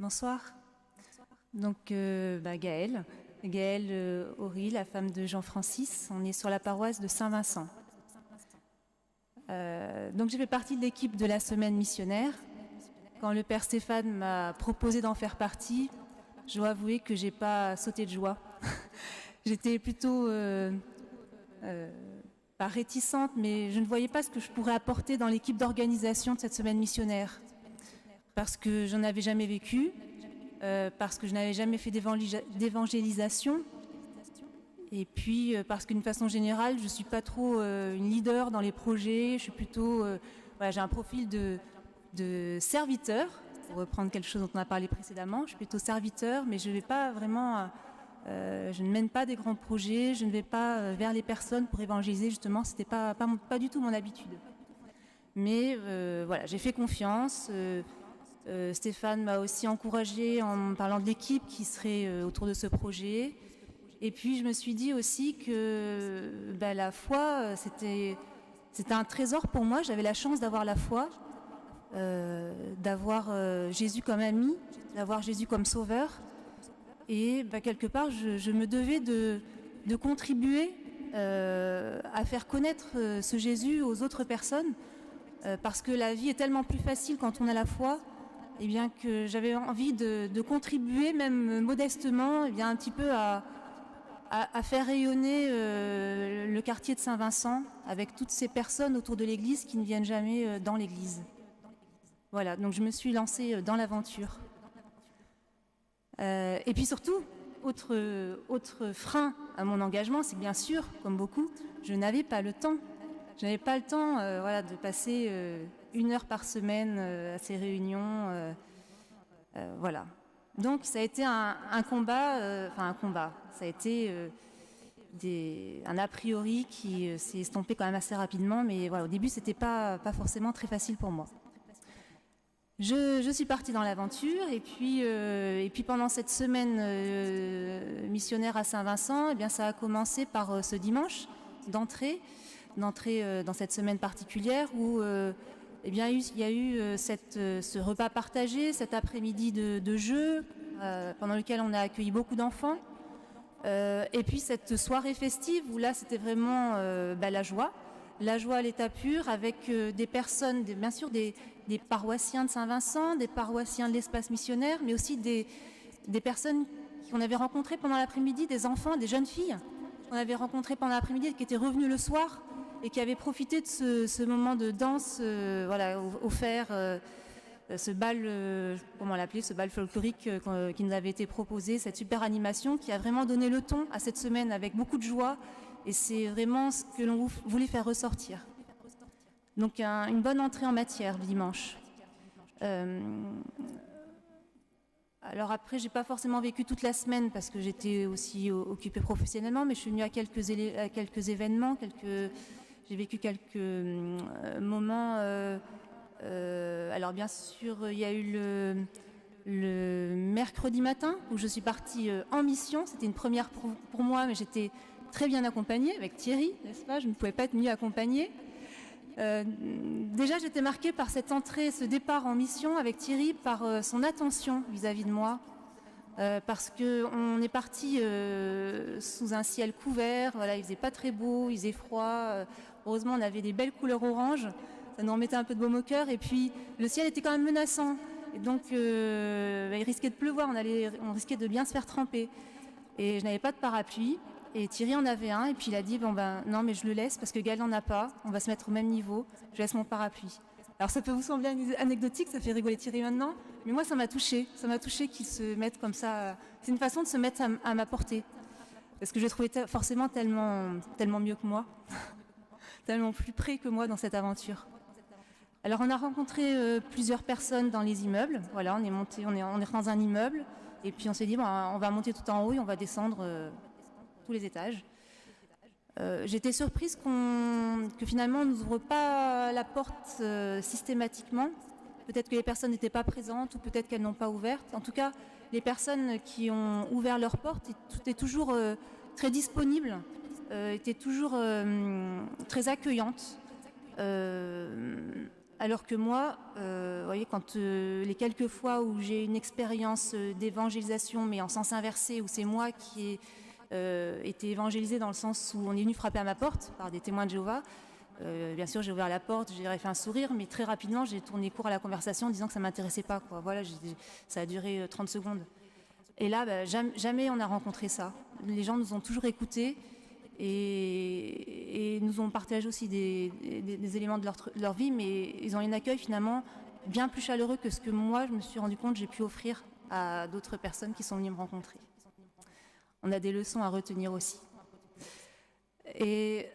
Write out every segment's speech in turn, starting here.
Bonsoir. Donc, Gaëlle, Horry, la femme de Jean-Francis, on est sur la paroisse de Saint-Vincent. Donc j'ai fait partie de l'équipe de la semaine missionnaire. Quand le père Stéphane m'a proposé d'en faire partie, je dois avouer que j'ai pas sauté de joie. J'étais plutôt pas réticente, mais je ne voyais pas ce que je pourrais apporter dans l'équipe d'organisation de cette semaine missionnaire. Parce que j'en avais jamais vécu, parce que je n'avais jamais fait d'évangélisation, et puis parce qu'une façon générale, je ne suis pas trop une leader dans les projets, je suis plutôt, j'ai un profil de serviteur, pour reprendre quelque chose dont on a parlé précédemment, je suis plutôt serviteur, mais je ne vais pas vraiment, je ne mène pas des grands projets, je ne vais pas vers les personnes pour évangéliser, justement, c'était pas du tout mon habitude. Mais j'ai fait confiance. Stéphane m'a aussi encouragée en me parlant de l'équipe qui serait autour de ce projet. Et puis je me suis dit aussi que la foi, c'était un trésor pour moi. J'avais la chance d'avoir la foi, d'avoir Jésus comme ami, d'avoir Jésus comme sauveur. Et quelque part, je me devais de contribuer à faire connaître ce Jésus aux autres personnes. Parce que la vie est tellement plus facile quand on a la foi. Et bien que j'avais envie de contribuer, même modestement, un petit peu à faire rayonner le quartier de Saint-Vincent avec toutes ces personnes autour de l'église qui ne viennent jamais dans l'église. Voilà, donc je me suis lancée dans l'aventure. Et puis surtout, autre frein à mon engagement, c'est que bien sûr, comme beaucoup, je n'avais pas le temps. Je n'avais pas le temps de passer 1 heure par semaine à ces réunions. Voilà. Donc ça a été un combat, ça a été un a priori qui s'est estompé quand même assez rapidement, mais voilà, au début c'était pas forcément très facile pour moi. Je suis partie dans l'aventure et puis pendant cette semaine missionnaire à Saint-Vincent, ça a commencé par ce dimanche d'entrer dans cette semaine particulière où il y a eu ce repas partagé, cet après-midi de jeu pendant lequel on a accueilli beaucoup d'enfants. Et puis cette soirée festive où là c'était vraiment la joie à l'état pur avec des personnes, bien sûr des paroissiens de Saint-Vincent, des paroissiens de l'espace missionnaire, mais aussi des personnes qu'on avait rencontrées pendant l'après-midi, des enfants, des jeunes filles qu'on avait rencontrées pendant l'après-midi qui étaient revenues le soir et qui avaient profité de ce moment de danse offert, ce bal, comment l'appeler, ce bal folklorique qui nous avait été proposé, cette super animation qui a vraiment donné le ton à cette semaine avec beaucoup de joie et c'est vraiment ce que l'on voulait faire ressortir. Donc une bonne entrée en matière le dimanche. Alors après, j'ai pas forcément vécu toute la semaine parce que j'étais aussi occupée professionnellement, mais je suis venue à quelques événements, j'ai vécu quelques moments. Alors bien sûr, il y a eu le mercredi matin où je suis partie en mission. C'était une première pour moi, mais j'étais très bien accompagnée avec Thierry, n'est-ce pas? Je ne pouvais pas être mieux accompagnée. Déjà, j'étais marquée par cette entrée, ce départ en mission avec Thierry, par son attention vis-à-vis de moi. Parce qu'on est parti sous un ciel couvert, voilà, il faisait pas très beau, il faisait froid. Heureusement, on avait des belles couleurs orange, ça nous remettait un peu de baume au cœur. Et puis, le ciel était quand même menaçant. Et donc, il risquait de pleuvoir, on risquait de bien se faire tremper. Et je n'avais pas de parapluie. Et Thierry en avait un, et puis il a dit, non, mais je le laisse parce que Gaëlle n'en a pas, on va se mettre au même niveau, je laisse mon parapluie. Alors ça peut vous sembler anecdotique, ça fait rigoler Thierry maintenant, mais moi ça m'a touchée qu'il se mette comme ça. C'est une façon de se mettre à ma portée, parce que je le trouvais forcément tellement mieux que moi, tellement plus près que moi dans cette aventure. Alors on a rencontré plusieurs personnes dans les immeubles, voilà, on est dans un immeuble, et puis on s'est dit, on va monter tout en haut et on va descendre tous les étages. J'étais surprise que finalement on n'ouvre pas la porte systématiquement. Peut-être que les personnes n'étaient pas présentes ou peut-être qu'elles n'ont pas ouverte. En tout cas, les personnes qui ont ouvert leurs portes étaient toujours très disponibles, étaient toujours très accueillantes. Alors que moi, vous voyez, quand les quelques fois où j'ai une expérience d'évangélisation, mais en sens inversé, où c'est moi qui ai été évangélisée dans le sens où on est venu frapper à ma porte par des témoins de Jéhovah, bien sûr, j'ai ouvert la porte, j'ai fait un sourire, mais très rapidement, j'ai tourné court à la conversation en disant que ça ne m'intéressait pas, quoi. Voilà, ça a duré 30 secondes. Et là, jamais on a rencontré ça. Les gens nous ont toujours écoutés et nous ont partagé aussi des éléments de leur vie, mais ils ont un accueil finalement bien plus chaleureux que ce que moi, je me suis rendu compte, j'ai pu offrir à d'autres personnes qui sont venues me rencontrer. On a des leçons à retenir aussi. Et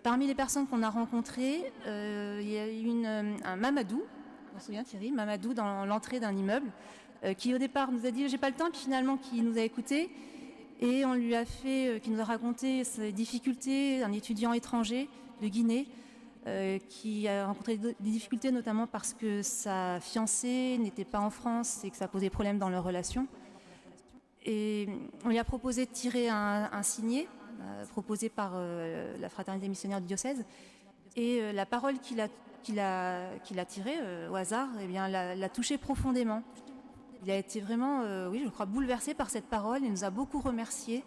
parmi les personnes qu'on a rencontrées, il y a eu un Mamadou, on se souvient Thierry, Mamadou dans l'entrée d'un immeuble, qui au départ nous a dit j'ai pas le temps, puis finalement qui nous a écoutés. Et on lui a fait, qui nous a raconté ses difficultés, un étudiant étranger de Guinée, qui a rencontré des difficultés notamment parce que sa fiancée n'était pas en France et que ça posait problème dans leur relation. Et on lui a proposé de tirer un signet, proposé par la fraternité missionnaire du diocèse. Et la parole qu'il a tirée au hasard, eh bien, l'a touché profondément. Il a été vraiment, oui, je crois, bouleversé par cette parole. Il nous a beaucoup remerciés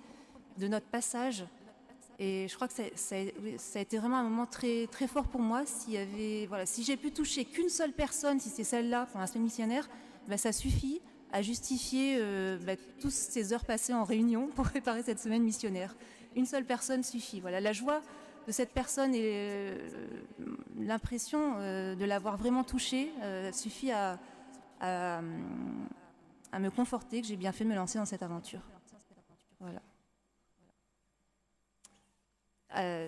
de notre passage. Et je crois que ça a été vraiment un moment très, très fort pour moi. Si j'ai pu toucher qu'une seule personne, si c'est celle-là, pour un semaine missionnaire, ben, ça suffit à justifier toutes ces heures passées en réunion pour préparer cette semaine missionnaire. Une seule personne suffit. Voilà, la joie de cette personne et l'impression de l'avoir vraiment touchée suffit à me conforter que j'ai bien fait de me lancer dans cette aventure. Voilà.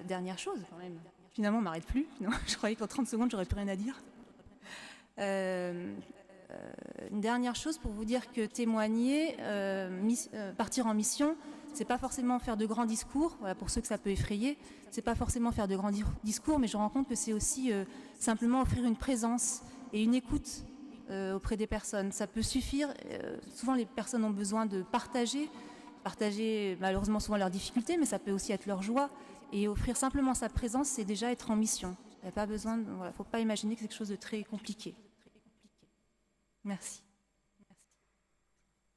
Dernière chose, quand même. Finalement, on ne m'arrête plus. Non, je croyais qu'en 30 secondes, j'aurais plus rien à dire. Une dernière chose pour vous dire que témoigner, partir en mission, c'est pas forcément faire de grands discours. Voilà, pour ceux que ça peut effrayer, c'est pas forcément faire de grands discours, mais je rends compte que c'est aussi simplement offrir une présence et une écoute auprès des personnes. Ça peut suffire. Souvent, les personnes ont besoin de partager malheureusement souvent leurs difficultés, mais ça peut aussi être leur joie. Et offrir simplement sa présence, c'est déjà être en mission. Il n'y a pas besoin, faut pas imaginer que c'est quelque chose de très compliqué. Merci.